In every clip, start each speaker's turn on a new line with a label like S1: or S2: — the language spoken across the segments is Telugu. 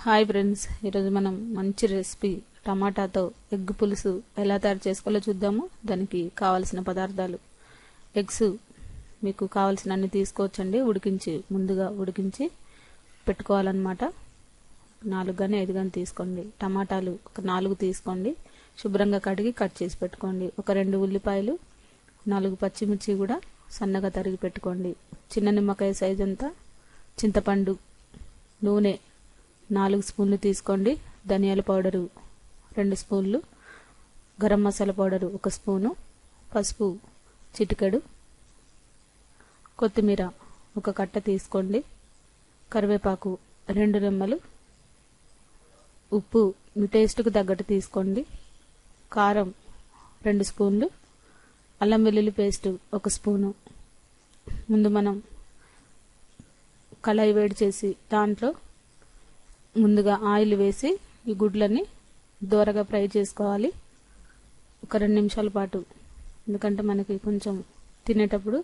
S1: హాయ్ ఫ్రెండ్స్, ఈరోజు మనం మంచి రెసిపీ టమాటాతో ఎగ్ పులుసు ఎలా తయారు చేసుకోవాలో చూద్దాము. దానికి కావాల్సిన పదార్థాలు: ఎగ్స్ మీకు కావాల్సినన్ని తీసుకోవచ్చండి. ముందుగా ఉడికించి పెట్టుకోవాలన్నమాట. 4 కానీ 5 కానీ తీసుకోండి. టమాటాలు ఒక 4 తీసుకోండి. శుభ్రంగా కడిగి కట్ చేసి పెట్టుకోండి. ఒక 2 ఉల్లిపాయలు, 4 పచ్చిమిర్చి కూడా సన్నగా తరిగి పెట్టుకోండి. చిన్న నిమ్మకాయ సైజ్ అంతా చింతపండు, నూనె 4 స్పూన్లు తీసుకోండి. ధనియాల పౌడరు 2 స్పూన్లు, గరం మసాలా పౌడరు 1 స్పూను, పసుపు చిటికెడు, కొత్తిమీర 1 కట్ట తీసుకోండి, కరివేపాకు 2 రెమ్మలు, ఉప్పు మీ టేస్ట్కు తగ్గట్టు తీసుకోండి, కారం 2 స్పూన్లు, అల్లం వెల్లుల్లి పేస్ట్ 1 స్పూను. ముందు మనం కళాయి వేడి చేసి దాంట్లో ముందుగా ఆయిల్ వేసి ఈ గుడ్లని దోరగా ఫ్రై చేసుకోవాలి. ఒక 2 నిమిషాల పాటు, ఎందుకంటే మనకి కొంచెం తినేటప్పుడు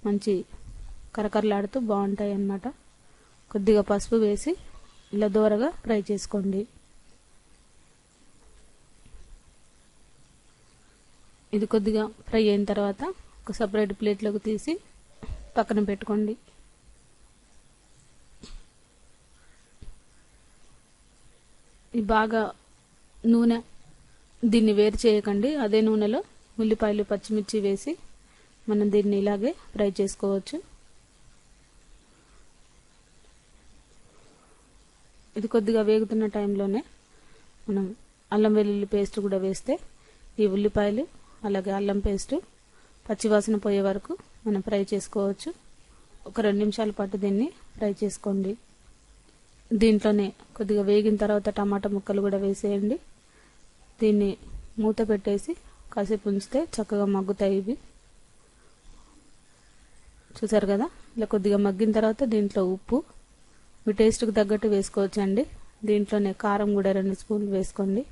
S1: మంచి కరకరలాడుతూ బాగుంటాయి అన్నమాట. కొద్దిగా పసుపు వేసి ఇలా దోరగా ఫ్రై చేసుకోండి. ఇది కొద్దిగా ఫ్రై అయిన తర్వాత ఒక సపరేట్ ప్లేట్లోకి తీసి పక్కన పెట్టుకోండి. ఇది బాగా నూనె దీన్ని వేరు చేయకండి. అదే నూనెలో ఉల్లిపాయలు, పచ్చిమిర్చి వేసి మనం దీన్ని ఇలాగే ఫ్రై చేసుకోవచ్చు. ఇది కొద్దిగా వేగుతున్న టైంలోనే మనం అల్లం వెల్లుల్లి పేస్ట్ కూడా వేస్తే ఈ ఉల్లిపాయలు అలాగే అల్లం పేస్ట్ పచ్చివాసన పోయే వరకు మనం ఫ్రై చేసుకోవచ్చు. ఒక 2 నిమిషాల పాటు దీన్ని ఫ్రై చేసుకోండి. దీంట్లోనే కొద్దిగా వేగిన తర్వాత టమాటా ముక్కలు కూడా వేసేయండి. దీన్ని మూత పెట్టేసి కాసేపు ఉంచితే చక్కగా మగ్గుతాయి. ఇవి చూసారు కదా, ఇలా కొద్దిగా మగ్గిన తర్వాత దీంట్లో ఉప్పు మీ టేస్ట్కి తగ్గట్టు వేసుకోవచ్చండి. దీంట్లోనే కారం కూడా 2 స్పూన్లు వేసుకోండి.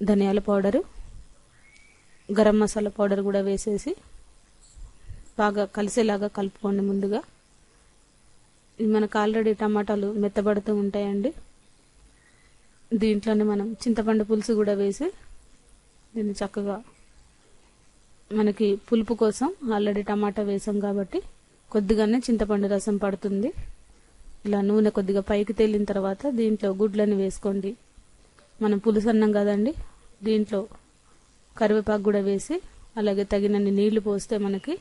S1: ధనియాల పౌడరు, గరం మసాలా పౌడర్ కూడా వేసేసి బాగా కలిసేలాగా కలుపుకోండి. ముందుగా ఇది మనకు ఆల్రెడీ టమాటాలు మెత్తబడుతూ ఉంటాయండి. దీంట్లోనే మనం చింతపండు పులుసు కూడా వేసి దీన్ని చక్కగా, మనకి పులుపు కోసం ఆల్రెడీ టమాటా వేసాం కాబట్టి కొద్దిగానే చింతపండు రసం పడుతుంది. ఇలా నూనె కొద్దిగా పైకి తేలిన తర్వాత దీంట్లో గుడ్లని వేసుకోండి. మనం పులుసు అన్నాం కదండి, దీంట్లో కరివేపాకు కూడా వేసి అలాగే తగినన్ని నీళ్లు పోస్తే మనకి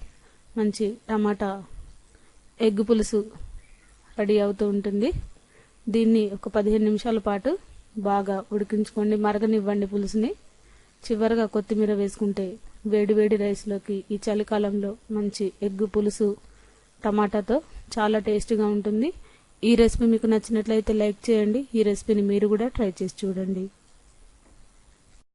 S1: మంచి టమాటా ఎగ్ పులుసు రెడీ అవుతూ ఉంటుంది. దీన్ని ఒక 15 నిమిషాల పాటు బాగా ఉడికించుకోండి, మరగనివ్వండి పులుసుని. చివరిగా కొత్తిమీర వేసుకుంటే వేడి వేడి రైస్లోకి ఈ చలికాలంలో మంచి ఎగ్ పులుసు టమాటాతో చాలా టేస్టీగా ఉంటుంది. ఈ రెసిపీ మీకు నచ్చినట్లయితే లైక్ చేయండి. ఈ రెసిపీని మీరు కూడా ట్రై చేసి చూడండి.